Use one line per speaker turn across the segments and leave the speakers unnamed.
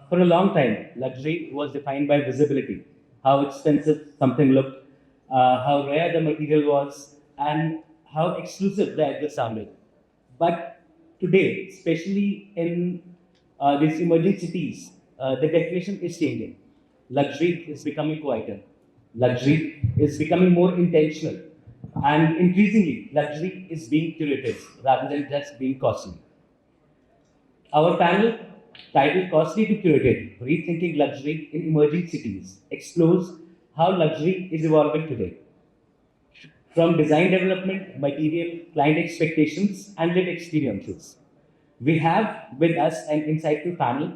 For a long time, luxury was defined by visibility, how expensive something looked, how rare the material was, and how exclusive the edges sounded. But today, especially in these emerging cities, the definition is changing. Luxury is becoming quieter. Luxury is becoming more intentional. And increasingly, luxury is being curated rather than just being costly. Our panel, titled Costly to Curated Rethinking Luxury in Emerging Cities, explores how luxury is evolving today. From design development, material, client expectations, and lived experiences. We have with us an insightful panel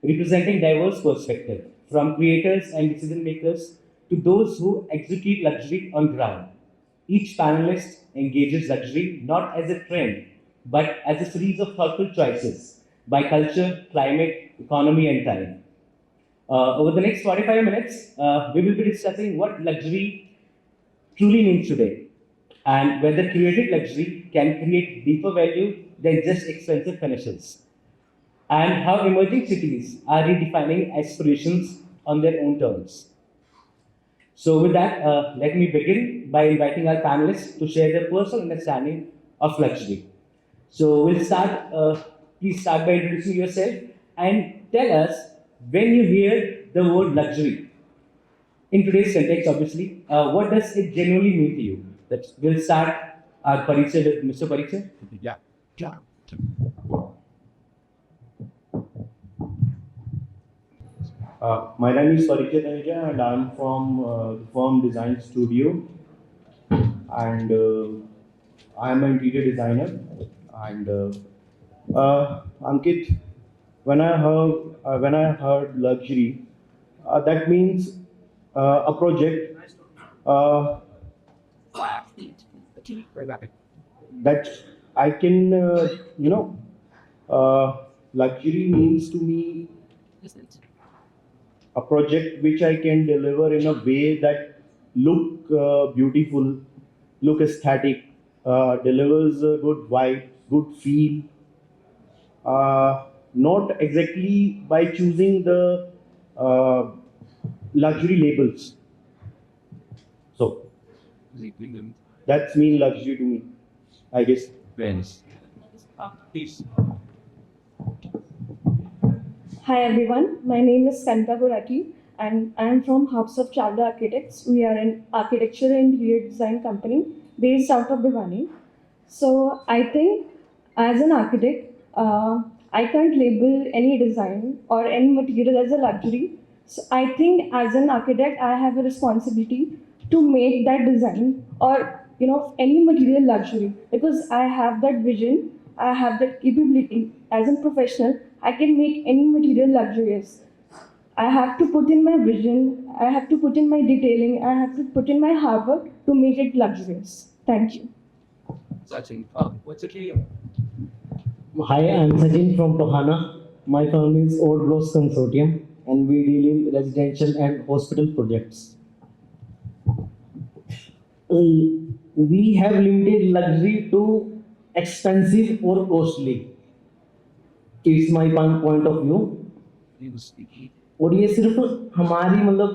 representing diverse perspectives, from creators and decision makers to those who execute luxury on ground. Each panelist engages luxury not as a trend, but as a series of thoughtful choices by culture, climate, economy, and time. Over the next 45 minutes, we will be discussing what luxury truly means today and whether curated luxury can create deeper value than just expensive finishes, and how emerging cities are redefining aspirations on their own terms. So, with that, let me begin by inviting our panelists to share their personal understanding of luxury. So, we'll start. Please start by introducing yourself and tell us when you hear the word luxury in today's context, obviously, what does it genuinely mean to you? We'll start our Parichya with Mr. Parichya.
Yeah. Yeah.
My name is Parichya Taneja and I'm from the firm Design Studio, and I am an interior designer. And Ankit, when I heard luxury, that means a project uh, that I can, luxury means to me a project which I can deliver in a way that look beautiful, look aesthetic, delivers a good vibe, good feel. Not exactly by choosing the uh, luxury labels. So that's mean luxury to me, I guess.
Friends. Please.
Hi everyone, my name is Kanta Gurati and I am from House of Chavda Architects. We are an architecture and interior design company based out of Bhiwani. So I think as an architect, I can't label any design or any material as a luxury. So I think as an architect, I have a responsibility to make that design or any material luxury because I have that vision, I have that capability as a professional. I can make any material luxurious. I have to put in my vision, I have to put in my detailing, I have to put in my hard work to make it luxurious. Thank you.
Sachin. What's okay?
Hi, I'm Sajin from Tohana. My firm is Old Bros Consortium and we deal in residential and hospital projects. We have limited luxury to expensive or costly. It's my point of view. और ये सिर्फ हमारी मतलब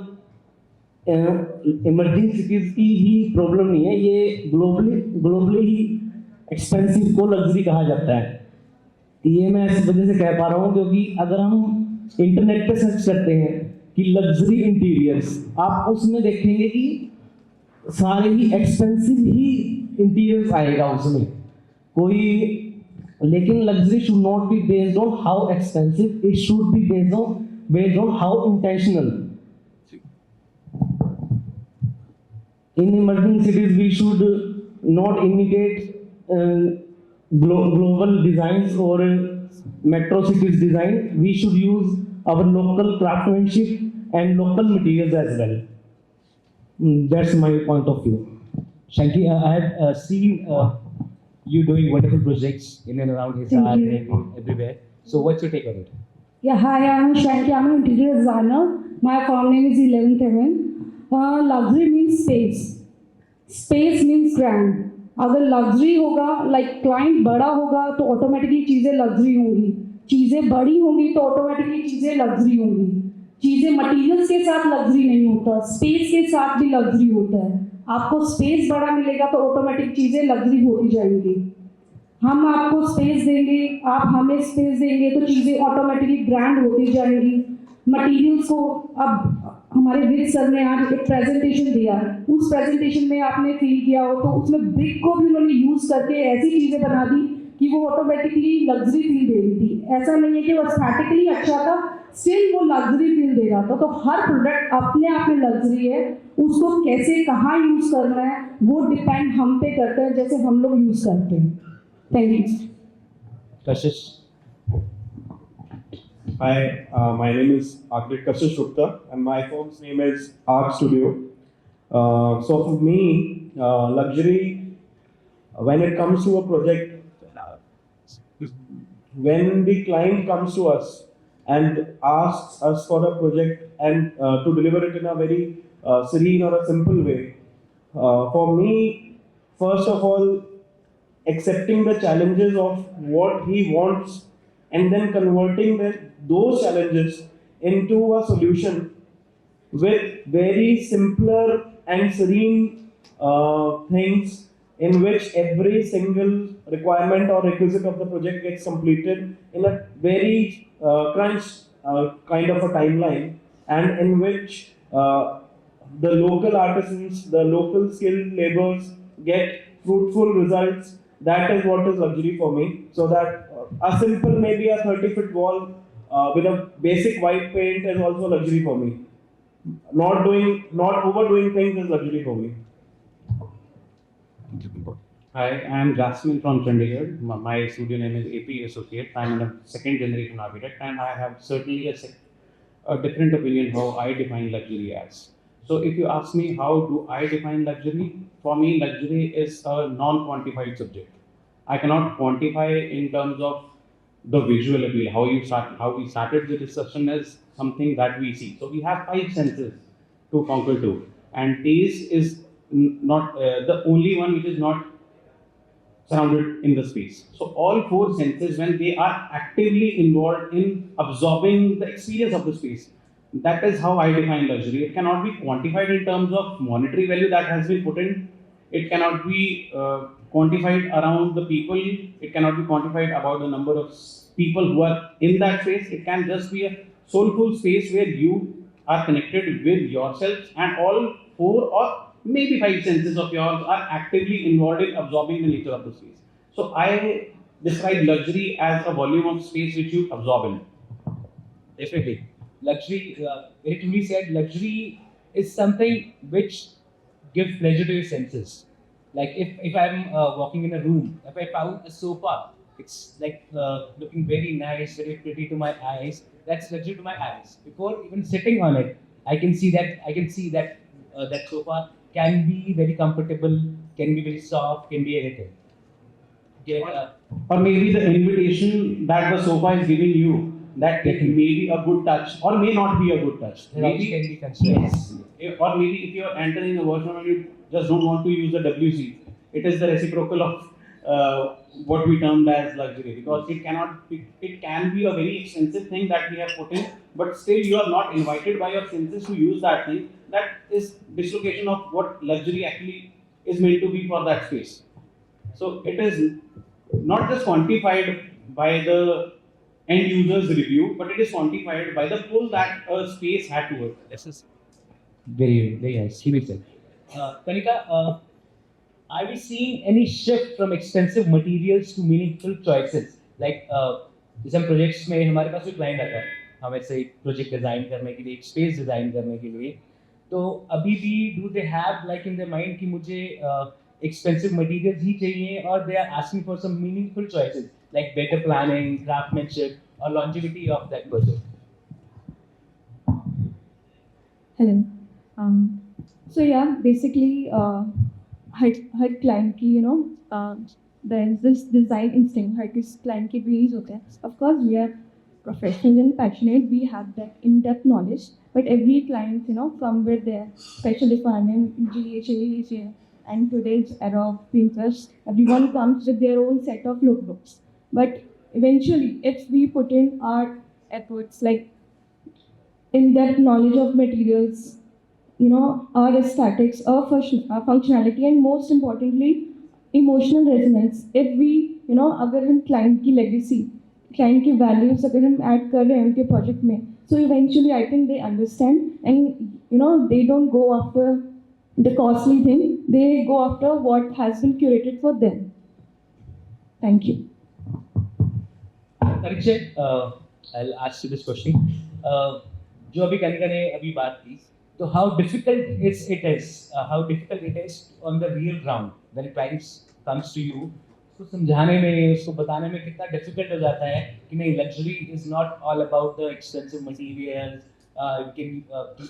emerging cities की ही problem नहीं है, ये globally ही expensive को लग्जरी कहा जाता है. ये मैं इस वजह से कह पा रहा हूँ क्योंकि अगर हम इंटरनेट पे सर्च करते हैं कि लग्जरी इंटीरियर्स, आप उसमें देखेंगे कि सारे ही एक्सपेंसिव ही इंटीरियर्स आएगा उसमें कोई. लेकिन luxury should not be based on how expensive, it should be based on how intentional. In emerging cities, we should not imitate global designs or metro cities design. We should use our local craftsmanship and local materials as well. That's my point of view.
Shanki, I have seen you doing wonderful projects in and around Hisar and everywhere. So, what's your take on it?
Yeah, hi, I'm Shanki. I'm an interior designer. My firm name is 11th Heaven. Luxury means space. Space means grand. अगर luxury होगा, like client बड़ा होगा तो automatically चीज़ें luxury होंगी. चीज़ें बड़ी होंगी तो ऑटोमेटिकली चीज़ें लग्जरी होंगी। चीज़ें मटेरियल्स के साथ लग्जरी नहीं होता, स्पेस के साथ भी लग्जरी होता है। आपको स्पेस बड़ा मिलेगा तो ऑटोमेटिक चीज़ें लग्जरी होती जाएंगी। हम आपको स्पेस देंगे, आप हमें स्पेस देंगे तो चीज़ें ऑटोमेटिकली ग्रैंड होती जाएंगी। मटेरियल्स को अब हमारे विद सर ने आज एक प्रेजेंटेशन दिया, उस प्रेजेंटेशन में आपने फील किया हो तो उसमें ब्रिक को भी उन्होंने यूज़ करके ऐसी चीज़ें बना दी कि वो ऑटोमेटिकली लग्जरी फील दे रही थी। ऐसा नहीं है कि वो एस्थेटिकली अच्छा था, स्टिल वो लग्जरी फील दे रहा था। तो हर प्रोडक्ट अपने आप में लग्जरी है, उसको कैसे कहाँ यूज़ करना है वो डिपेंड हम पे करता है, जैसे हम लोग यूज़ करते हैं। Thank you.
Kashish.
Hi, my name is Architect Kashish Gupta and my firm's name is Art Studio. So for me, luxury, when it comes to a project, when the client comes to us and asks us for a project and to deliver it in a very serene or a simple way, for me, first of all, accepting the challenges of what he wants and then converting those challenges into a solution with very simpler and serene things in which every single requirement or requisite of the project gets completed in a very crunch kind of a timeline, and in which the local artisans, the local skilled laborers get fruitful results. That is what is luxury for me. So that a simple, maybe a 30-foot wall with a basic white paint is also luxury for me. Not overdoing things is luxury for me.
Hi, I am Jasmine from Chandigarh. My studio name is AP Associate. I am a second generation architect, and I have certainly a different opinion how I define luxury as. So, if you ask me how do I define luxury, for me, luxury is a non-quantified subject. I cannot quantify in terms of the visual appeal. How we started the discussion is something that we see. So, we have 5 senses to conquer to, and taste is not the only one which is not surrounded in the space. So all 4 senses, when they are actively involved in absorbing the experience of the space, that is how I define luxury. It cannot be quantified in terms of monetary value that has been put in. It cannot be quantified around the people. It cannot be quantified about the number of people who are in that space. It can just be a soulful space where you are connected with yourself, and all 4 or maybe 5 senses of yours are actively involved in absorbing the nature of the space. So I describe luxury as a volume of space which you absorb in.
Definitely. Luxury, very truly said, luxury is something which gives pleasure to your senses. Like if I'm walking in a room, if I found a sofa, it's like looking very nice, very pretty to my eyes. That's luxury to my eyes. Before even sitting on it, I can see that that sofa can be very comfortable, can be very soft, can be anything.
Or maybe the invitation that the sofa is giving you, that it may be a good touch or may not be a good touch.
Maybe can be considered.
Yes. Or maybe if you are entering a washroom and you just don't want to use the WC, it is the reciprocal of what we termed as luxury, because it can be a very expensive thing that we have put in, but still you are not invited by your senses to use that thing. That is dislocation of what luxury actually is meant to be for that space. So it is not just quantified by the end user's review, but it is quantified by the pull that a space had to it.
This is very, very nice. He will say. Kanika, are we seeing any shift from expensive materials to meaningful choices? Like, जैसे हम projects में हमारे पास कोई client आता है, हमें से एक प्रोजेक्ट डिजाइन करने के लिए, एक स्पेस डिजाइन करने के लिए, तो अभी भी do they have like in their mind कि मुझे एक्सपेंसिव मटेरियल्स ही चाहिए, और they are asking for some meaningful choices like better planning, craftsmanship और longevity of that project?
Hello. So yeah, basically, हर client की there is this design instinct. हर किस client के भी होते हैं. Of course, we are professional and passionate. We have that in-depth knowledge. But every client, come with their special requirement, GHA, and today's era of Pinterest, everyone comes with their own set of lookbooks. But eventually, if we put in our efforts, like in-depth knowledge of materials, our aesthetics, our functionality, and most importantly, emotional resonance. If we, अगर हम client की legacy, client की values अगर हम add कर रहे हैं उनके project में, so eventually I think they understand and they don't go after the costly thing. They go after what has been curated for them. Thank you.
Parikshit, I'll ask you this question. जो अभी कनिका ने अभी बात की, तो how difficult it is on the real ground when clients comes to you, उसको समझाने में, उसको बताने में कितना difficult हो जाता है कि नहीं, luxury is not all about the expensive materials.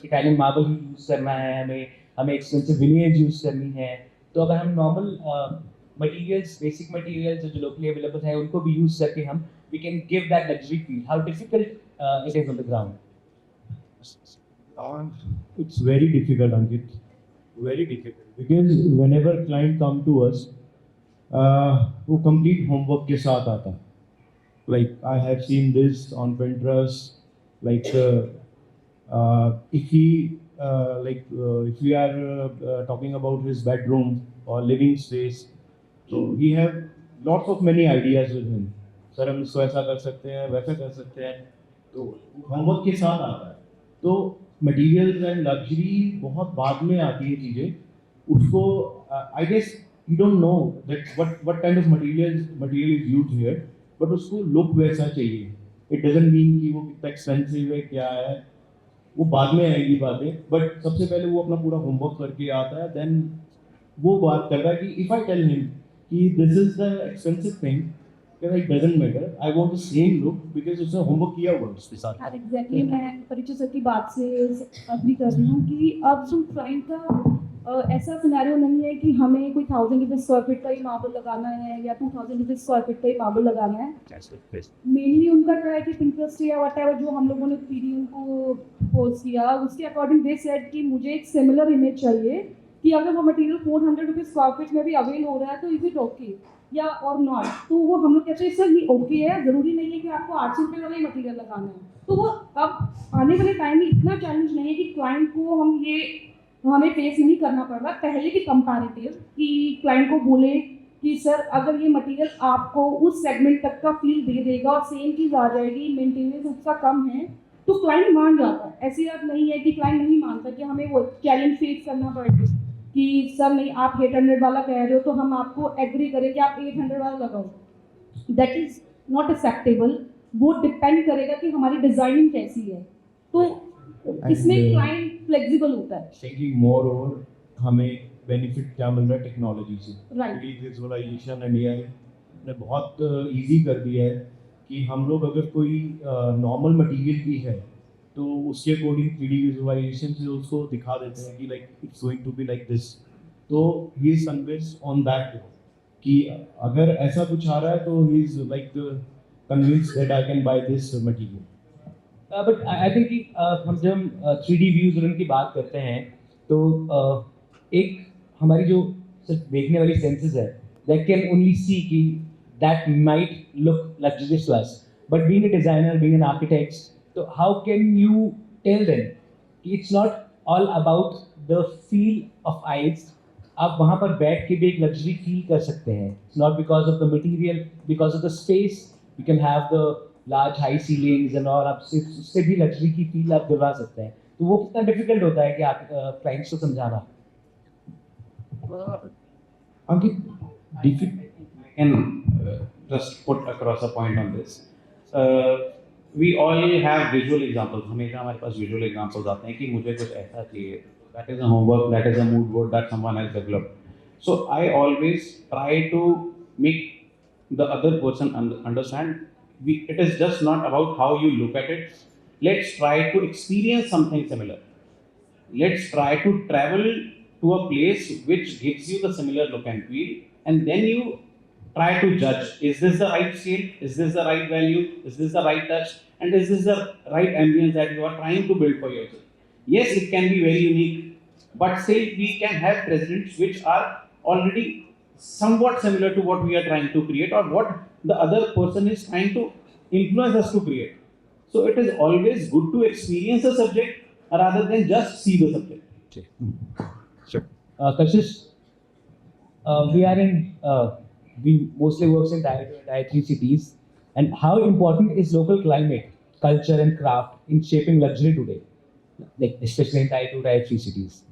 Italian marble use करना है, हमें expensive veneers use करनी है. तो अगर हम normal materials, basic materials जो locally available है, उनको भी use करके हम we can give that luxury feel. How difficult it is on the ground?
It's very difficult, Ankit. Very difficult. Because whenever client come to us, वो complete homework के साथ आता है. Like I have seen this on Pinterest. Like if we are talking about his bedroom or living space, so he have lots of many ideas with him. Sir हम इसको ऐसा कर सकते हैं, वैसा कर सकते हैं, तो होमवर्क के साथ आता है. तो मटेरियल्स एंड लग्जरी बहुत बाद में आती है चीज़ें. उसको I guess you don't know that what kind of material is used here, but उसको लुक वैसा चाहिए. इट डजंट मीन कि वो कितना एक्सपेंसिव है, क्या है, वो बाद में आएगी बातें. बट सबसे पहले वो अपना पूरा होमवर्क करके आता है, देन वो बात कर रहा है कि इफ़ आई टेल हिम कि this is the expensive thing, it doesn't matter. I want the same look because उसने होमवर्क किया हुआ है उसके साथ.
एग्जैक्टली मैं परिचय सर की बात से अग्री कर रही हूँ कि अब जो क्लाइंट का ऐसा सिनेरियो नहीं है कि हमें कोई 1000 रुपये स्क्वायर फीट का ही मार्बल लगाना है या 2000 रुपये स्क्वायर फीट का ही मार्बल लगाना है. मेनली उनका क्या है कि पिंटरेस्ट या व्हाटएवर जो हम लोगों ने 3D उनको पोस्ट किया, उसके अकॉर्डिंग दे सेड कि मुझे एक सिमिलर इमेज चाहिए कि अगर वो मटेरियल 400 रुपये स्क्वायर फीट में भी अवेल हो रहा है तो इज इट ओके या और नॉट. तो वो हम लोग कहते हैं सर ये ओके है, ज़रूरी नहीं है कि आपको 800 रुपये वाला ही मटेरियल लगाना है. तो वो अब आने वाले टाइम में इतना चैलेंज नहीं है कि क्लाइंट को हमें फेस नहीं करना पड़ रहा पहले की कंपैरेटिव, कि क्लाइंट को बोले कि सर अगर ये मटेरियल आपको उस सेगमेंट तक का फील दे देगा और सेम चीज़ आ जाएगी, मेंटेनेंस उसका कम है, तो क्लाइंट मान जाता है. ऐसी बात नहीं है कि क्लाइंट नहीं मानता, कि हमें वो चैलेंज फेस करना पड़ेगा कि सर नहीं आप 800 वाला कह रहे हो तो हम आपको एग्री करें कि आप 800 वाला लगाओ. That is not acceptable. वो डिपेंड करेगा कि हमारी डिजाइनिंग कैसी है. तो इसमें क्लाइंट फ्लेक्सिबल होता है.
थिंकिंग मोर ओवर हमें बेनिफिट क्या मिल रहा है टेक्नोलॉजी से.
राइट.
विजुअलाइजेशन एंड एआई ने बहुत इजी कर दिया है कि हम लोग अगर कोई नॉर्मल मटेरियल भी है तो उसके अकॉर्डिंग 3D विजुअलाइजेशन से उसको दिखा देते हैं कि like it's going to be like this. तो he is convinced on that कि अगर ऐसा कुछ आ रहा है तो he is like convinced that I can buy this material.
But I think कि हम जब 3D व्यूज की बात करते हैं तो एक हमारी जो सिर्फ देखने वाली सेंसेस है, दैट कैन ओनली सी कि that might look luxurious to us. But being a designer, being an architect, so how can you tell them it's not all about the feel of eyes? आप वहाँ पर बैठ के भी एक luxury feel कर सकते हैं. It's not because of the material, because of the space. You can have the large high ceilings and all. आप उससे भी luxury की feel आप दिलवा सकते हैं. तो वो कितना difficult होता है कि आप clients को समझाना.
Ankit, difficult.
I can just put across a point on this. We all have visual examples. हमेशा हमारे पास visual examples आते हैं कि मुझे कुछ ऐसा चाहिए. That is a homework, that is a mood board that someone has developed. So I always try to make the other person understand. It is just not about how you look at it. Let's try to experience something similar. Let's try to travel to a place which gives you the similar look and feel, and then you try to judge, is this the right scale, is this the right value, is this the right touch, and is this the right ambience that you are trying to build for yourself. Yes, it can be very unique, but say we can have presidents which are already somewhat similar to what we are trying to create or what the other person is trying to influence us to create. So it is always good to experience a subject rather than just see the subject.
Kashish, we mostly works in tier 3 cities, and how important is local climate, culture and craft in shaping luxury today, like especially in tier 2, tier 3 cities?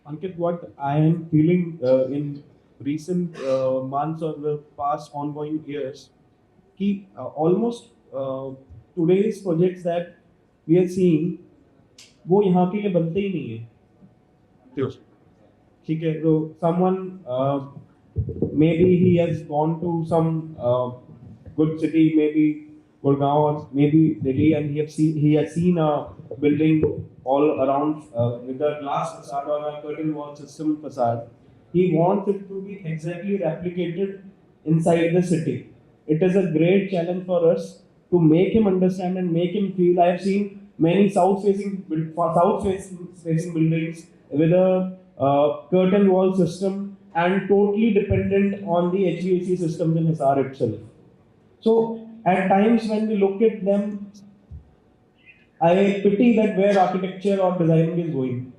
Ankit, what I am feeling in recent months or the past ongoing years, almost today's projects that we are seeing, वो यहाँ के लिए बनते ही नहीं है. ठीक है, तो someone maybe he has gone to some good city, maybe Gurgaon or maybe Delhi, and he has seen a building all around with a glass facade or a curtain wall system facade. He wants it to be exactly replicated inside the city. It is a great challenge for us to make him understand and make him feel. I have seen many south-facing buildings with a curtain wall system and totally dependent on the HVAC systems in Hisar itself. So at times when we look at them, I pity that where architecture or designing is going.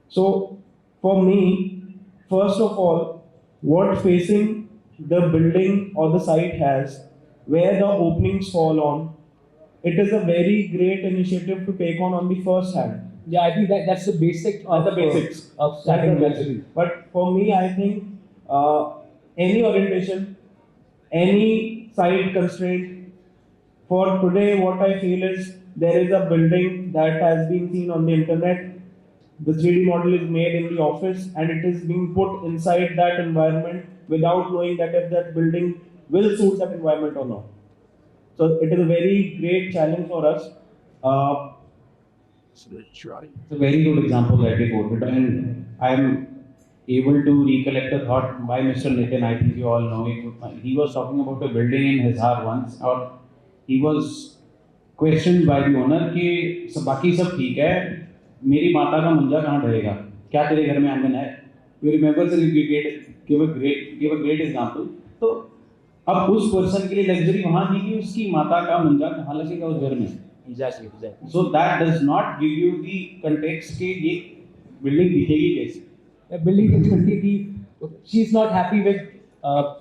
So for me, first of all, what facing the building or the site has, where the openings fall on, it is a very great initiative to take on the first hand.
Yeah, I think that's the basic of
the basics
of starting luxury.
But for me, I think any orientation, any site constraint, for today, what I feel is there is a building that has been seen on the internet. The 3D model is made in the office and it is being put inside that environment without knowing that if that building will suit that environment or not. So it is a very great challenge for us.
It's a very good example that you quoted, and I am able to recollect a thought by Mr. Nitin. I think you all know it. He was talking about a building in Hisar once, or he was questioned by the owner कि बाकी सब ठीक है, मेरी माता का मंजा कहाँ ढहेगा? क्या तेरे घर में आंगन है? You remember sir, give a great example. तो अब उस पर्सन के लिए लग्जरी वहाँ थी कि उसकी माता का मंजा कहाँ लगेगा उस घर में.
Exactly.
So that does not give you the context कि ये building दिखेगी कैसे.
A building is completely. She's not happy with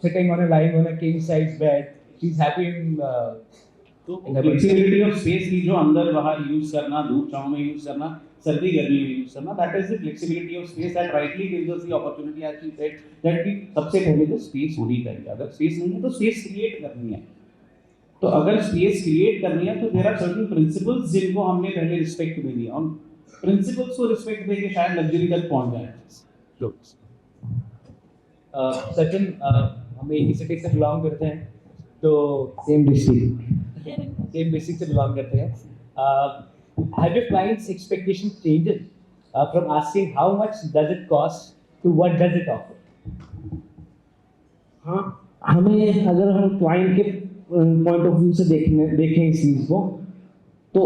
sitting on a king size bed. She's happy in.
तो flexibility of space की जो अंदर बाहर use करना, धूप छांव में use करना, सर्दी गर्मी में use करना, that is the flexibility of space that rightly gives us the opportunity, as you said, that we सबसे पहले तो space होनी चाहिए. अगर space नहीं है तो space create करनी है. तो अगर space create करनी है तो there are certain principles जिनको हमने पहले respect दे दिया. उन principles को respect देके शायद luxury तक पहुंच जाए.
Sachin, हम एक ही सिटी से बिलोंग करते हैं, तो सेम डिस्ट्रिक्ट से बिलोंग करते हैं. Have your clients' expectations changed from asking how much does it cost to what does it offer?
हाँ, हमें अगर हम क्लाइंट के पॉइंट ऑफ व्यू से देखें इस चीज़ को, तो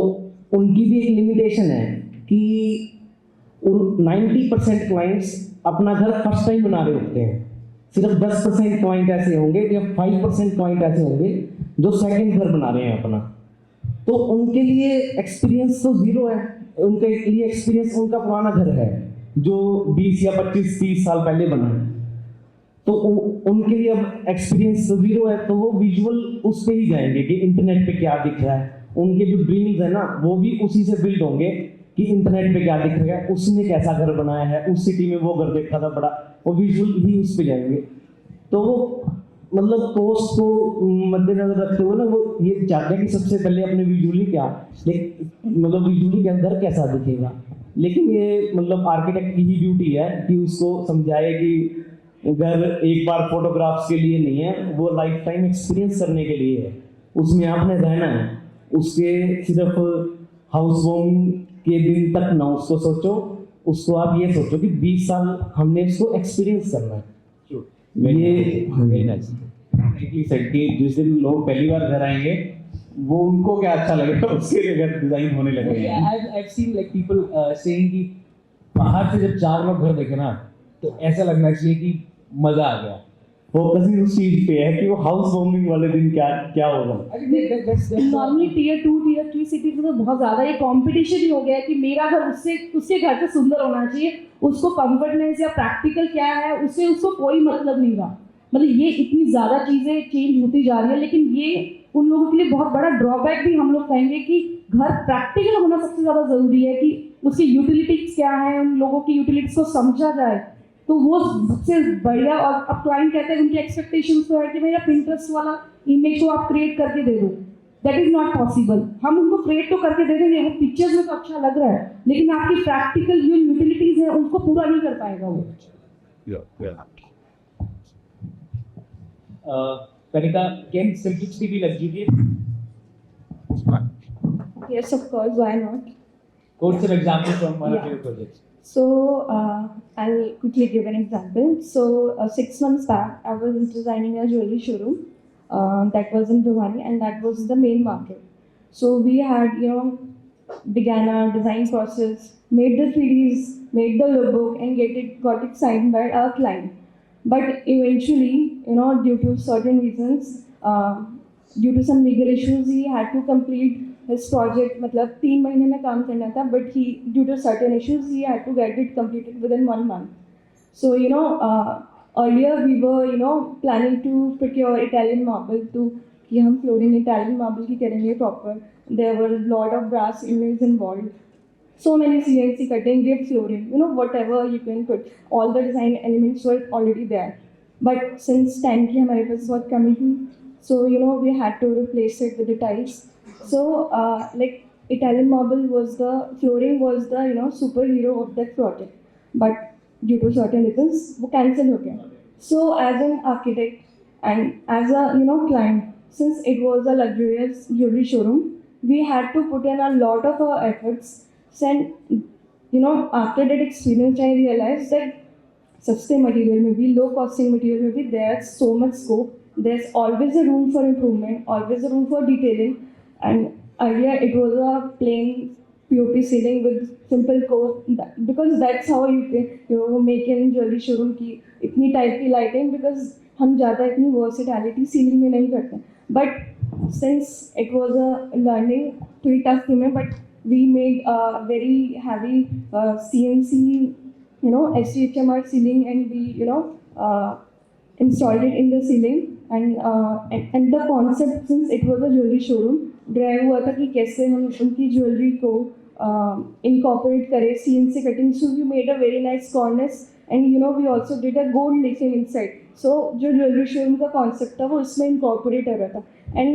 उनकी भी एक लिमिटेशन है कि 90% क्लाइंट्स अपना घर फर्स्ट टाइम बना रहे होते हैं. सिर्फ 10% क्लाइंट ऐसे होंगे या 5% क्लाइंट ऐसे होंगे जो सेकंड घर बना रहे हैं अपना. तो उनके लिए एक्सपीरियंस तो जीरो है. उनके लिए एक्सपीरियंस उनका पुराना घर है जो 20 या 25-30 साल पहले बना है. तो उनके लिए अब एक्सपीरियंस तो जीरो है, तो वो विजुअल उस पे ही जाएंगे कि इंटरनेट पे क्या दिख रहा है. उनके जो ड्रीम्स है ना, वो भी उसी से बिल्ड होंगे कि इंटरनेट पे क्या दिख रहा है, उसने कैसा घर बनाया है, उस सिटी में वो घर देखा था बड़ा, वो विजुअल ही उस पे जाएंगे. तो वो मतलब कॉस्ट को मद्देनजर रखते हुए ना वो ये चाहते हैं कि सबसे पहले अपने विजुअली क्या, मतलब विजुअली के अंदर कैसा दिखेगा. लेकिन ये मतलब आर्किटेक्ट की ही ड्यूटी है कि उसको समझाए कि घर एक बार फोटोग्राफ्स के लिए नहीं है, वो लाइफ टाइम एक्सपीरियंस करने के लिए है. उसमें आपने रहना है, उसके सिर्फ हाउस वार्मिंग के दिन तक ना उसको सोचो, उसको आप ये सोचो कि 20 साल हमने इसको एक्सपीरियंस करना है.
Very nice. कि जिस दिन लोग पहली बार घर आएंगे वो उनको क्या अच्छा लगेगा उसके लिए घर डिजाइन होने लगेगा.
I've seen like people saying कि बाहर से जब 4 लोग घर देखे ना, तो ऐसा लगना चाहिए कि मजा आ गया।
फोकसिंग उस चीज पे है कि वो हाउस वार्मिंग वाले दिन क्या क्या होगा।
नॉर्मली टीयर 2 टीयर 3 सिटी में तो बहुत ज़्यादा ये कंपटीशन ही हो गया है कि मेरा घर उससे उसके घर से सुंदर होना चाहिए, उसको कंफर्टनेस या प्रैक्टिकल क्या है उससे उसको कोई मतलब नहीं रहा। मतलब ये इतनी ज़्यादा चीज़ें चेंज होती जा रही है, लेकिन ये उन लोगों के लिए बहुत बड़ा ड्रॉबैक भी हम लोग कहेंगे कि घर प्रैक्टिकल होना सबसे ज़्यादा ज़रूरी है कि उसकी यूटिलिटीज़ क्या है, उन लोगों की यूटिलिटीज़ को समझा जाए तो वो सबसे बढ़िया। और अब क्लाइंट कहते हैं उनकी एक्सपेक्टेशंस तो है कि भैया पिंटरेस्ट वाला इमेज को आप क्रिएट करके दे दो, दैट इज नॉट पॉसिबल। हम उनको क्रिएट तो करके दे देंगे, वो पिक्चर्स में तो अच्छा लग रहा है, लेकिन आपकी प्रैक्टिकल जो यूटिलिटीज है उनको पूरा नहीं कर पाएगा वो।
Kanika, can simplicity be luxury?
Yes, of course, why not?
Quote some examples from one of
Yeah.
your projects.
So I'll quickly give an example. So 6 months back, I was designing a jewelry showroom that was in Bhiwani, and that was the main market. So we had, began our design process, made the 3Ds, made the lookbook, and got it signed by our client. But eventually, due to certain reasons, due to some legal issues, he had to complete his project. मतलब 3 महीने में काम करना था, but he, due to certain issues, he had to get it completed within 1 month. So earlier we were planning to procure Italian marble to कि हम flooring Italian marble की करेंगे proper. There were a lot of brass inlays involved. So many CNC cutting, grid flooring, whatever you can put, all the design elements were already there. But since time की हमारे पास बहुत कमी थी, so we had to replace it with the tiles. So like Italian marble was the flooring was the superhero of that project, but due to certain reasons वो cancel हो गया. So as an architect and as a client, since it was a luxurious jewelry showroom, we had to put in a lot of our efforts. And after that experience, I realized that सस्ते material में भी, लो costing material में भी, there's so much scope. There's always a room for improvement, always a room for detailing. And earlier it was a plain POP ceiling with simple cove, because that's how you make in jewelry showroom की इतनी type की lighting, because हम ज़्यादा इतनी versatility ceiling में नहीं करते. But since it was a learning, थोड़ी टफ थी मैं, but we made a very heavy CNC SHMR ceiling, and we installed it in the ceiling. And the concept, since it was a jewelry showroom, drive हुआ था कि कैसे हम उनकी jewellery को incorporate करें CNC cutting. So we made a very nice cornice, and we also did a gold leafing inside. So जो jewellery showroom का concept था वो इसमें incorporate हो रहा था. And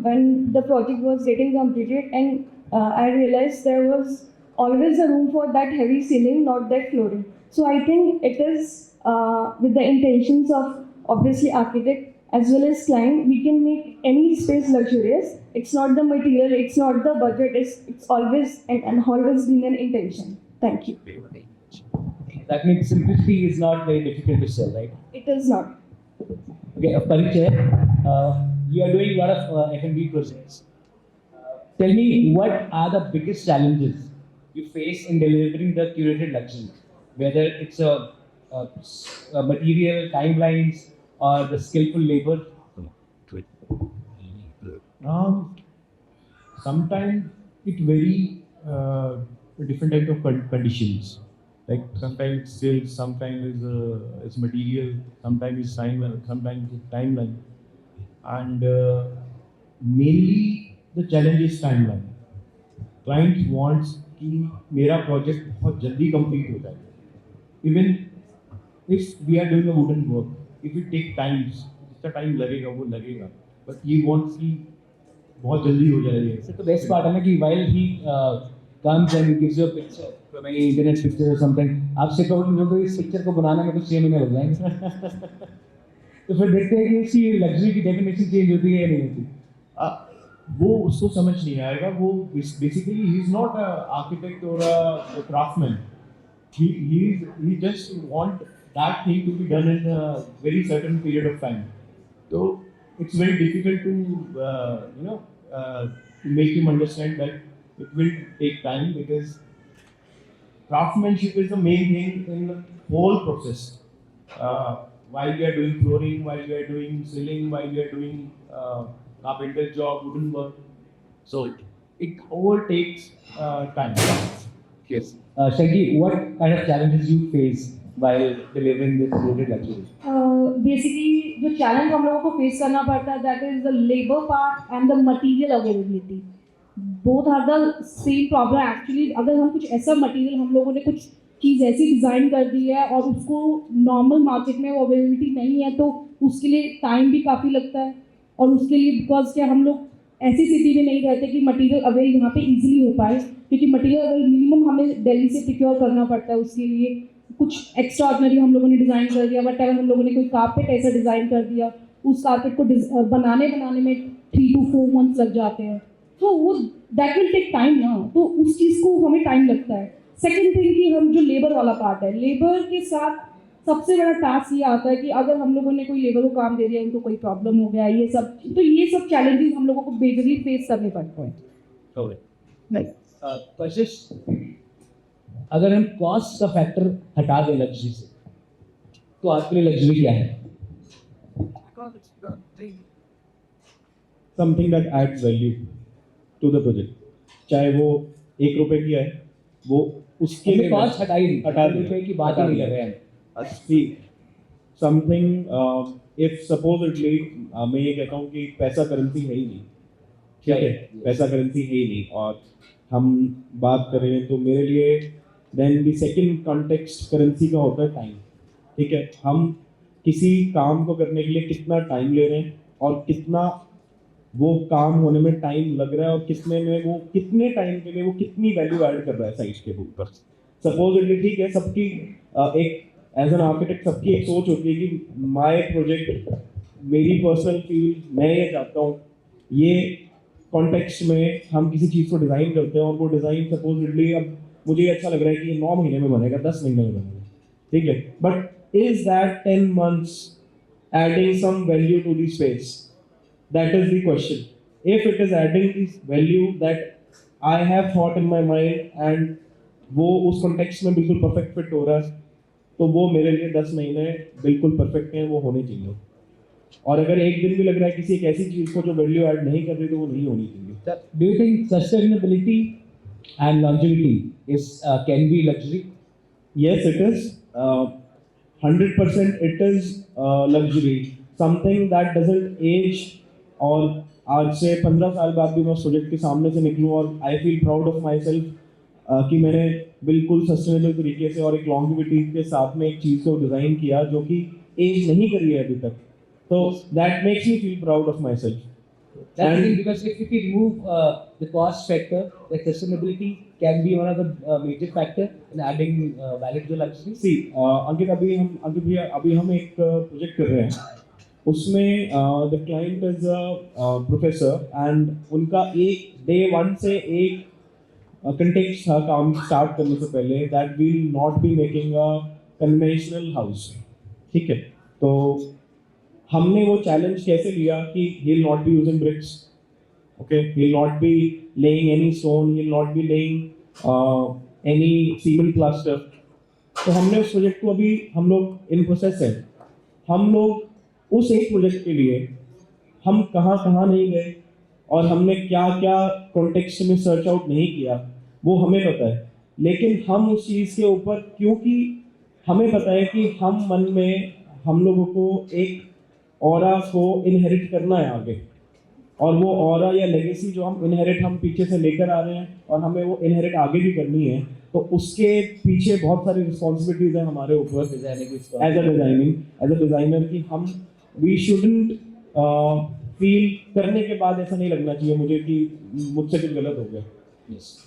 when the project was getting completed, and I realized there was always a room for that heavy ceiling, not that flooring. So I think it is with the intentions of obviously architect as well as client, we can make any space luxurious. It's not the material, it's not the budget, it's always and always been an intention. Thank you.
That means simplicity is not very difficult to sell, right?
It is not.
Okay, Parichay, you are doing a lot of F&B projects. Tell me, what are the biggest challenges you face in delivering the curated luxury? Whether it's a material, timelines, or the skillful labor?
Sometimes it vary different type of conditions. Like sometimes it's sales, sometimes it's material, sometimes it's sometimes it's timeline, and mainly the challenge is timeline. Client wants कि मेरा project बहुत जल्दी complete हो जाए. Even if we are doing a wooden work, if it take times, जितना time लगेगा वो लगेगा, but he wants कि बहुत जल्दी हो जाए ये.
So the best part है ना कि while he comes and gives you a picture from any internet picture or something, आपसे probably तो इस picture को बनाने में कुछ 6 महीने लग जाएंगे. तो फिर देखते हैं कि इसकी luxury की definition change होती है या नहीं होती.
वो उसको समझ नहीं आएगा. वो basically he is not a architect or a craftsman. He just want that thing to be done in a very certain period of time. So it's very difficult to to make him understand that it will take time, because craftsmanship is the main thing in the whole process. While we are doing flooring, while we are doing ceiling, while we are doing carpenter job, wooden work, so it all takes time.
Yes.
Shaggy, what kind of challenges you face while delivering this bloated luxury?
Basically जो challenge हम लोगों को face करना पड़ता है that is the labour part and the material availability both are the same problem actually अगर हम कुछ ऐसा मटेरियल हम लोगों ने कुछ चीज़ ऐसी डिज़ाइन कर दी है और उसको नॉर्मल मार्केट में वो अवेलेबिलिटी नहीं है तो उसके लिए टाइम भी काफ़ी लगता है और उसके लिए बिकॉज क्या हम लोग ऐसी सिटी में नहीं रहते कि मटेरियल अवेल यहाँ पे इजीली हो पाए क्योंकि मटेरियल अवेल मिनिमम हमें दिल्ली से प्रिक्योर करना पड़ता है उसके लिए कुछ एक्स्ट्रा ऑर्डिनरी हम लोगों ने डिज़ाइन कर दिया बट अगर हम लोगों ने कोई कारपेट ऐसा डिज़ाइन कर दिया उस कारपेट को बनाने में 3 to 4 months लग जाते हैं तो वो दैट विल टेक टाइम ना तो उस चीज़ को हमें टाइम लगता है सेकेंड थिंग कि हम जो लेबर वाला पार्ट है लेबर के साथ सबसे बड़ा टास्क ये आता है कि अगर हम लोगों ने कोई लेबर को काम दे दिया उनको कोई प्रॉब्लम हो गया ये सब चैलेंजेस हम लोगों को बेजली फेस करने पड़ते हैं
कशिश, अगर हम कॉस्ट का फैक्टर हटा दें लग्जरी से तो आपके लिए लग्जरी क्या है?
Something that adds value to the project. चाहे वो 1 रुपए की है, वो उसके
हमने
लिए
कॉस्ट हटाई नहीं,
हटा दी।
रुपए की बात ही नहीं कर रहे हैं।
See, something if supposedly मैं ये कहता हूँ कि पैसा करेंसी है ही नहीं, ठीक है, पैसा करेंसी है ही नहीं और हम बात करें तो मेरे लिए then the second context currency का होता है टाइम, ठीक है, हम किसी काम को करने के लिए कितना टाइम ले रहे हैं और कितना वो काम होने में टाइम लग रहा है और कितने में वो कितने टाइम के लिए वो कितनी वैल्यू ऐड कर रहा है साइज के ऊपर। सपोजली ठीक है, सबकी एक एज एन आर्किटेक्ट सबकी एक सोच होती है कि माय प्रोजेक्ट मेरी पर्सनल फील मैं ये चाहता हूँ ये कॉन्टेक्स्ट में हम किसी चीज़ को डिज़ाइन करते हैं और वो डिज़ाइन सपोजली अब मुझे ये अच्छा लग रहा है कि ये 9 महीने में बनेगा, 10 महीने में बनेगा, ठीक है, but is that 10 months adding some value to the space? That is the question. If it is adding this value that I have thought in my mind and वो उस context में बिल्कुल perfect fit हो रहा है तो वो मेरे लिए 10 महीने बिल्कुल perfect हैं, वो होने चाहिए। और अगर एक दिन भी लग रहा है किसी एक ऐसी चीज़ को जो वैल्यू ऐड नहीं कर रही तो वो नहीं होनी चाहिए।
Do you think sustainability and longevity can be luxury?
Yes, it is. 100% it is luxury. Something that doesn't age और आज से 15 साल बाद भी मैं उस प्रोजेक्ट के सामने से निकलूँ और I feel proud of my self कि मैंने बिल्कुल सस्टेनेबल तरीके से और एक लॉन्गिविटी के साथ में एक चीज़ को डिज़ाइन किया जो कि एज नहीं करी है अभी तक, तो that makes me feel proud of my self.
That's the thing, because if we remove the cost factor, the sustainability can be one of the major factor in adding value to the luxury.
सी अंकित अंकित भैया अभी हम एक project कर रहे हैं उसमें the client is professor and उनका एक डे 1 से एक कंटेक्स्ट था काम स्टार्ट करने से पहले that will not be making a conventional house, ठीक है, तो हमने वो चैलेंज कैसे लिया कि he will not be using bricks, okay, he will not be laying any stone, he will not be laying any cement plaster। तो हमने उस प्रोजेक्ट को अभी हम लोग इन प्रोसेस है, हम लोग उस एक प्रोजेक्ट के लिए हम कहाँ नहीं गए और हमने क्या कॉन्टेक्स्ट में सर्च आउट नहीं किया वो हमें पता है, लेकिन हम उस चीज़ के ऊपर क्योंकि हमें पता है कि हम मन में हम लोगों को एक ऑरा को इनहेरिट करना है आगे और वो ऑरा या लेगेसी जो हम पीछे से लेकर आ रहे हैं और हमें वो इनहेरिट आगे भी करनी है, तो उसके पीछे बहुत सारी रिस्पॉन्सिबिलिटीज है हमारे ऊपर एज अ डिज़ाइनर कि हम वी शुडंट फील करने के बाद ऐसा नहीं लगना चाहिए मुझे कि मुझसे कुछ गलत हो गया।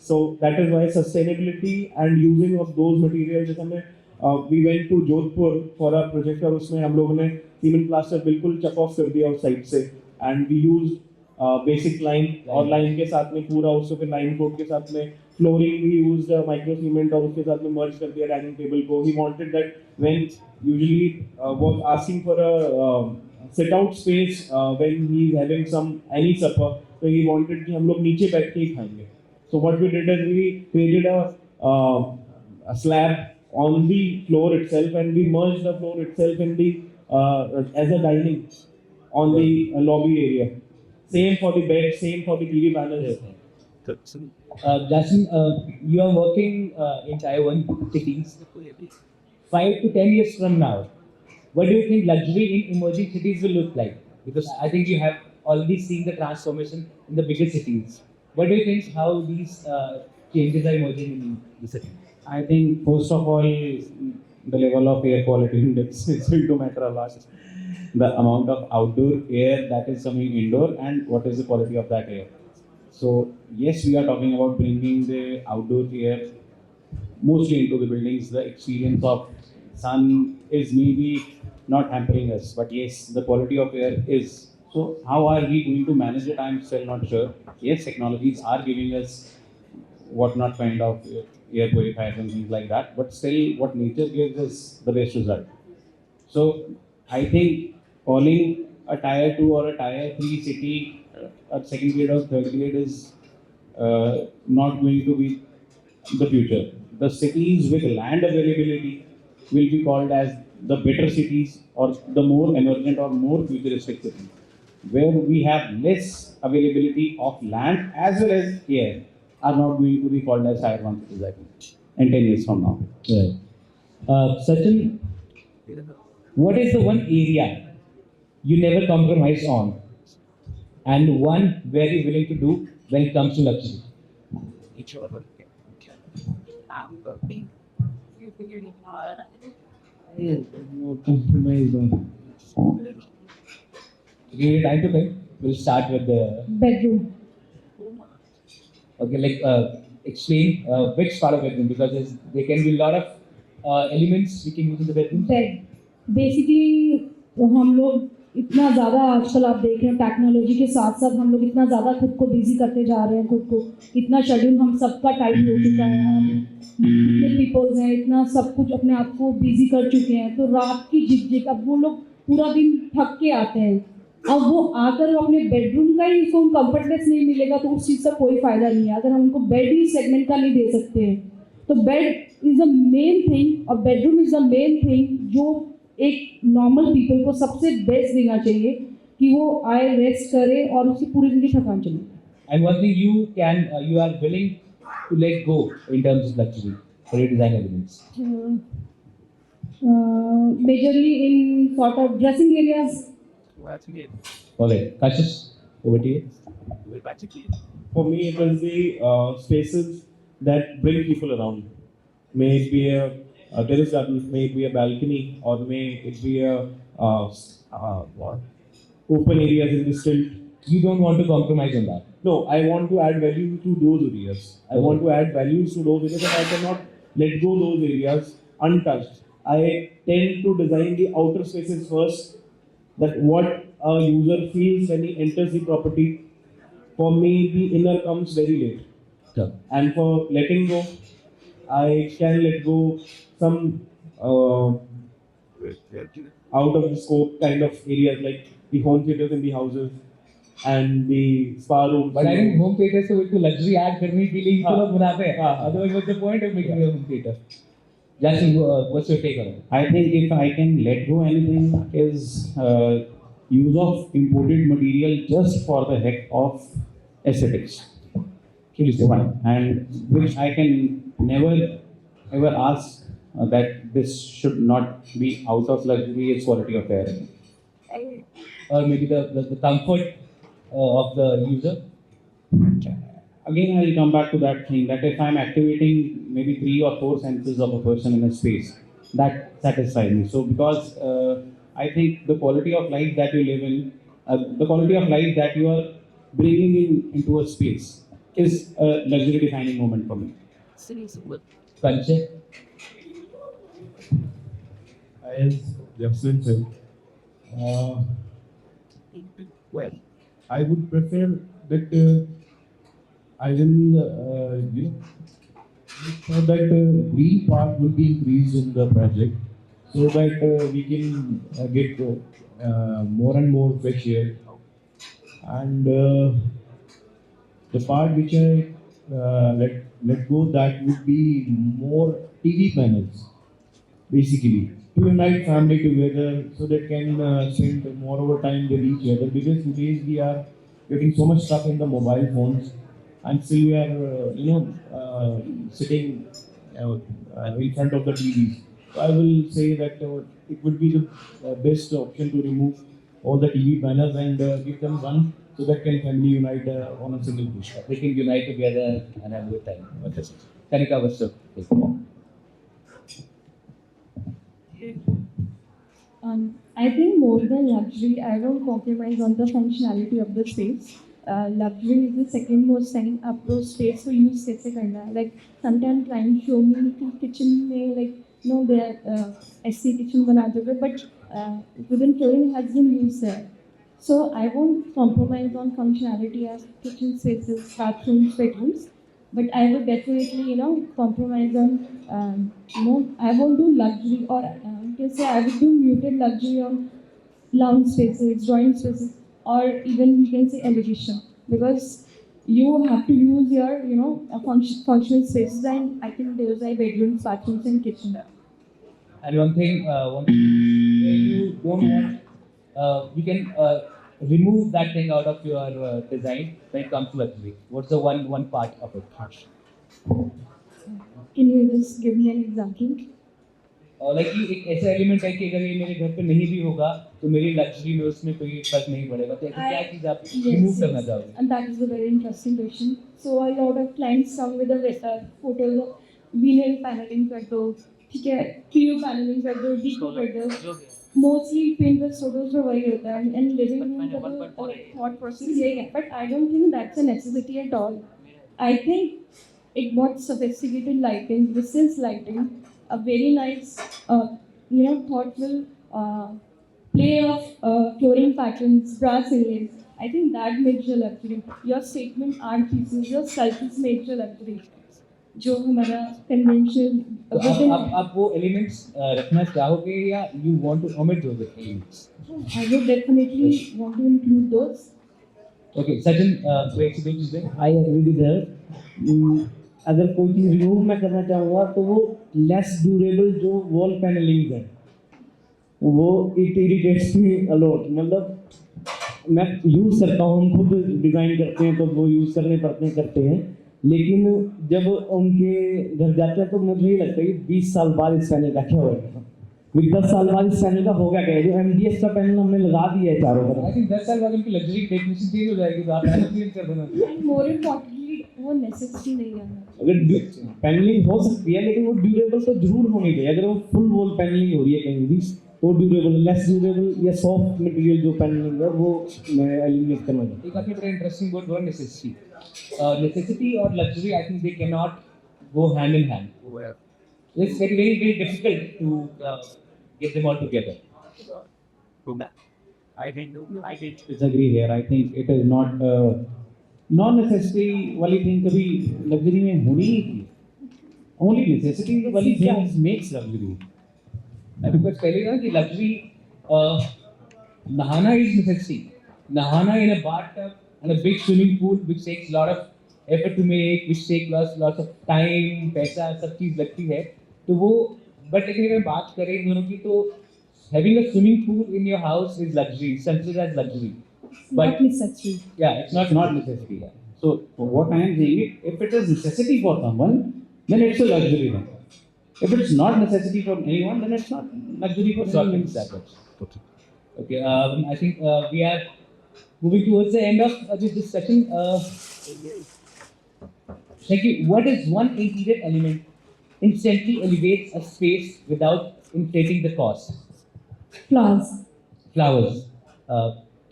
So that is why sustainability and using of those material जैसे हमें we went to Jodhpur for a project और उसमें हम लोगों ने सीमेंट प्लास्टर बिल्कुल चक ऑफ कर दिया उस साइड से and we use basic line और लाइन के साथ में पूरा उसको फिर लाइन कोड के साथ में flooring we use micro cement और उसके साथ में मर्ज कर दिया डाइनिंग टेबल को। He wanted that when usually was asking for a sit out space when he is having some any supper, तो ही वांटेड कि हम लोग नीचे बैठ के ही खाएंगे। So what we did is we created a a slab on the floor itself, and we merged the floor itself in the as a dining on the lobby area. Same for the bed, same for the TV panels.
Jasmine, you are working in Taiwan cities. 5 to 10 years from now, what do you think luxury in emerging cities will look like? Because I think you have already seen the transformation in the bigger cities. What do you think how these changes are emerging in the city?
I think first of all, the level of air quality index is going to matter a lot. The amount of outdoor air that is coming indoor and what is the quality of that air. So yes, we are talking about bringing the outdoor air mostly into the buildings. The experience of sun is maybe not hampering us, but yes, the quality of air is. So how are we going to manage it? I'm still not sure. Yes, technologies are giving us what not kind of air purifiers and things like that, but still what nature gives us the best result. So I think calling a tier 2 or a tier 3 city a second grade or third grade is not going to be the future. The cities with land availability will be called as the better cities or the more emergent or more futuristic cities. Where we have less availability of land as well as air are not going to be called as tier 1 cities, I think, in 10 years from now.
Right. Sachin, what is the one area you never compromise on, and one very willing to do when it comes to luxury?
No compromise on.
Give it time to think. We'll start with the
bedroom.
okay, explain which part of bedroom, because there can be a lot of elements we can use in the bedroom.
Bed basically हम लोग इतना ज़्यादा आजकल आप देख रहे हैं technology के साथ साथ हम लोग इतना ज़्यादा खुद को बिजी करते जा रहे हैं खुद को इतना शेड्यूल हम सबका टाइट हो चुका है हम इतने पीपल्स हैं इतना सब कुछ अपने आप को बिजी कर चुके हैं तो रात की झिकझिक अब वो लोग पूरा दिन थक के आते हैं अब वो आकर वो अपने बेडरूम का ही उसको कंफर्टनेस नहीं मिलेगा तो उस चीज़ का कोई फ़ायदा नहीं है अगर हम उनको बेड ही सेगमेंट का नहीं दे सकते हैं तो bed is the main thing और bedroom is the main thing जो एक नॉर्मल पीपल को सबसे बेस्ट देना चाहिए कि वो आए रेस्ट करे और उसकी पूरी जिंदगी थकान चले
And one thing you are willing to let go in terms of luxury for your design elements.
Majorly in sort of dressing areas.
Alright, Kashish, over to you.
For me, it was the spaces that bring people around. May it be a terrace garden, may it be a balcony, or may it be a open areas in the stilt.
You don't want to compromise on that.
No, I want to add value to those areas. I want to add values to those areas, and I cannot let go those areas untouched. I tend to design the outer spaces first. That what a user feels when he enters the property. For me, the inner comes very late.
Sure.
And for letting go, I can let go some out of the scope kind of areas like the home theaters in the houses and the spa rooms.
But I think home theater से बिल्कुल luxury add करने के लिए इनको लोग बनाते हैं.
हाँ.
Otherwise, what's the point of making a home theater? Jasmine, what's your take on it?
I think if I can let go anything is use of imported material just for the heck of aesthetics. And which I can never ever ask that this should not be out of luxury, it's quality of air.
Or maybe the comfort of the user?
Again, I'll come back to that thing that if I'm activating maybe 3 or 4 senses of a person in a space, that satisfies me. So, because I think the quality of life that you live in, the quality of life that you are bringing into a space is a luxury defining moment for me.
Sanjay?
As Jackson said, I would prefer that I will, so that green part will be increased in the project, so that we can get more and more fresh air. And the part which I let go, that would be more TV panels, basically, to unite family together so they can spend more over time with each other. Because today we are getting so much stuck in the mobile phones, and still we are, sitting in front of the TVs. So I will say that it would be the best option to remove all the TV panels and give them one so that can family unite on a single push.
They can unite together and have a good time. Kanika, what's up?
I think more than luxury, I don't compromise on the functionality of the space. Luxury is the second most time approach space to use कैसे करना है. Like sometimes clients show me कि kitchen में like they are ऐसी kitchen बना दोगे, but within flooring has been used there. So I won't compromise on functionality as kitchen spaces, bathrooms, bedrooms. But I will definitely, compromise on, I won't do luxury, or you can say I will do muted luxury on lounge spaces, drawing spaces, or even you can say elevation, because you have to use your, functional spaces, and I think those are bedrooms, bathrooms, and kitchen.
And one thing you don't want, you can remove that thing out of your design when it comes to luxury. What's the one part of it?
Can you just give me an example?
Like ये एक ऐसा element है कि अगर ये मेरे घर पे नहीं भी होगा तो मेरी लग्जरी में उसमें कोई फर्क नहीं पड़ेगा, तो ऐसी क्या चीज़ आप रिमूव करना चाहोगे?
And that is a very interesting question. So a lot of clients come with a photos of vinyl paneling कर दो, ठीक है, clear paneling कर दो, deco कर दो. Mostly Pinterest photos में वही होता है, and living room का तो thought process यही है. But I don't think that's a necessity at all. I think it wants sophisticated lighting, distance lighting, a very nice, thoughtful play of flooring patterns, brass inlays. I think that makes your luxury. Your statement art pieces, your sculptures make your luxury. जो हमारा conventional.
तो आप वो elements रखना चाहोगे या you want to omit those elements?
I would definitely want to include those.
Okay, Sachin, कोई ऐसी कोई चीज़ है?
I agree with her. अगर कोई चीज़ रिमूव मैं करना चाहूँगा तो वो लेस ड्यूरेबल जो वॉल पैनलिंग है वो इट इरिटेट्स मी अलॉट. मतलब मैं यूज़ करता हूँ, हम खुद डिज़ाइन करते हैं तो वो यूज़ करते हैं, लेकिन जब उनके घर जाते हैं तो मुझे ये लगता है कि 20 साल बाद इस पैनल का क्या होगा, 10 साल बाद इस पैनल का होगा क्या. जो MDF का पैनल हमने लगा दिया है चारों तरफ,
I think 10 साल बाद उनकी लग्जरी डेफिनेशन चेंज हो जाएगी, तो आप पैनल चेंज कर देना.
And more importantly, वो necessity नहीं है.
अगर पैनलिंग हो सकती है लेकिन वो ड्यूरेबल तो जरूर होनी चाहिए. अगर वो फुल वॉल पैनलिंग हो रही है कहीं भी, वो ड्यूरेबल, लेस ड्यूरेबल या सॉफ्ट मटेरियल जो पैनलिंग है वो मैं एलिमिनेट करना चाहता हूँ.
एक आपने बड़ा इंटरेस्टिंग वर्ड बोला, नेसेसिटी. नेसेसिटी और luxury, I think they can not go hand in hand. It's very very very difficult to get them all together.
I disagree here. I think it is not non-necessity वाली thing कभी luxury में होनी ही नहीं. Only necessity वाली things makes luxury.
Because पहले ना कि luxury नहाना is necessity. नहाना in a bathtub and a big swimming pool which takes a lot of effort to make, which takes lots of time, पैसा, सब चीज़ लगती है, तो वो. बट लेकिन अगर बात करें इन दोनों की तो having a swimming pool in your house is luxury, considered as luxury.
Not necessary.
Yeah, it's
Not necessary. So what I am saying is, if it is necessity for someone, then it's a luxury. Then. If it's not necessity for anyone, then it's not luxury for
short
anyone.
things that much. Okay, I think we are moving towards the end of this session. Shaki, what is one interior element instantly elevates a space without inflating the cost?
Flowers.
Flowers.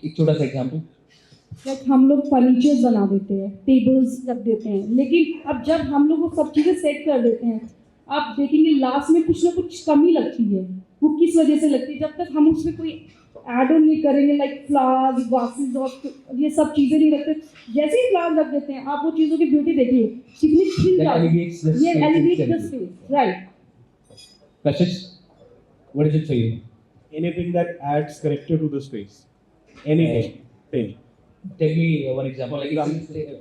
एक छोटा सा example.
Like हम लोग furnitures बना देते हैं, tables रख देते हैं, लेकिन अब जब हम लोग वो सब चीज़ें सेट कर देते हैं, आप देखेंगे लास्ट में कुछ ना कुछ कमी लगती है. वो किस वजह से लगती है? जब तक हम उसमें कोई ऐड ऑन नहीं करेंगे, लाइक फ्लावर्स, वासेस और ये सब चीज़ें नहीं रखते, जैसे ही फ्लावर रख देते हैं आप वो चीज़ों की ब्यूटी देखिए कितनी खिल जाती है. ये elevate the space, right.
Kashish, what is it for you?
Anything that adds character to the space. Anything.
Tell me one example. Like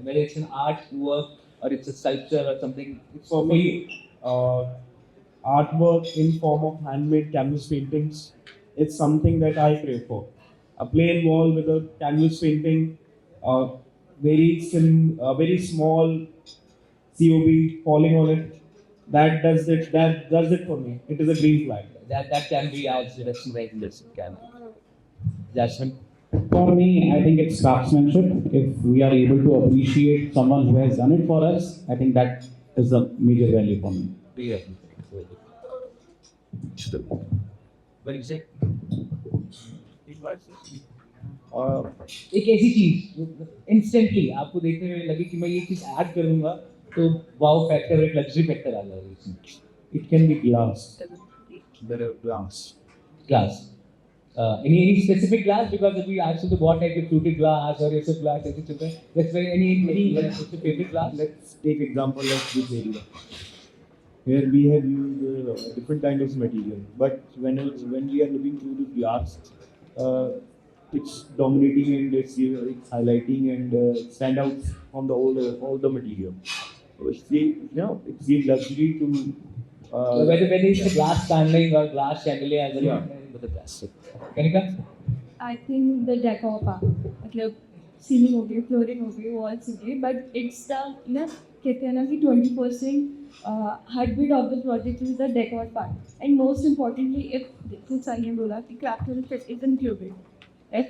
whether it's an art work
or it's a sculpture or something? It's
For me, artwork in form of handmade canvas paintings, it's something that I crave for. A plain wall with a canvas painting, very small COB falling on it. That does it. That does it for me. It is a green flag.
that can be as right in this can. Jasmine.
For me, I think it's craftsmanship. If we are able to appreciate someone who has done it for us, I think that is a major value for me.
Yeah. What do you say?
एक ऐसी चीज instantly आपको देखने में लगे कि मैं ये चीज ऐड करूंगा तो वाओ फैक्टर एक लग्जरी फैक्टर आ जाएगा इसमें.
It can be glass.
Better glass.
Glass. Any specific glass? Because if we ask you to what type of fluted glass or is glass, etc. That's very any what's your favorite glass?
Let's take example of this area. Here we have used different kind of material, but when we are looking through the glass, it's dominating and it's highlighting and stand out from the all the material. So it's the luxury to.
Whether it's a glass paneling or glass chandelier as well.
Yeah.
With the plastic. Kanika?
I think the decor part, मतलब ceiling हो गई, flooring हो गई, walls हो गई, but it's the कहते हैं ना कि 20% heartbeat of the project is the decor part, and most importantly, if जैसे साइने बोला कि craftsmanship is included, if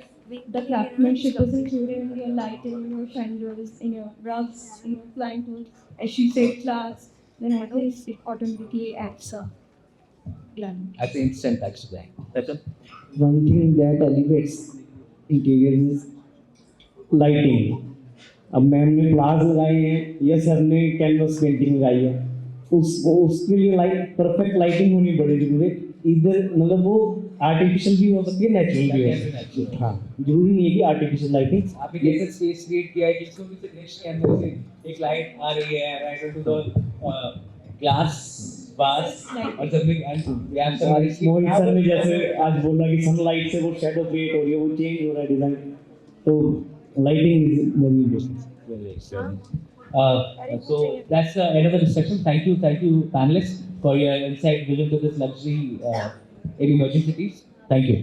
the craftsmanship is included in your lighting, in your chandeliers, in your rugs, in your flying tools, as she said, glass, then I think it automatically adds a glamour.
I think instant touch blank. That's it.
One thing that elevates interior is lighting. अब ma'am ने class लगाई है या sir ने canvas painting लगाई है उसके लिए लाइट परफेक्ट लाइटिंग होनी बड़ी जरूरी है. इधर मतलब वो आर्टिफिशियल भी हो सकती है, नेचुरल भी हो सकती है. हाँ, जरूरी नहीं है कि आर्टिफिशियल लाइटिंग.
आपने कैसे स्पेस क्रिएट किया है कि इसको भी से नेक्स्ट कैनवस से एक लाइट आ रही है राइट टू द ग्लास बास और something and we have some
Mohit sir ने जैसे आज बोला कि सनलाइट से वो शैडो क्रिएट हो रही है, वो चेंज हो रहा है डिजाइन. तो lighting is very important.
So that's the end of the discussion. Thank you, panelists, for your insight vision to this luxury in emerging cities. Thank you.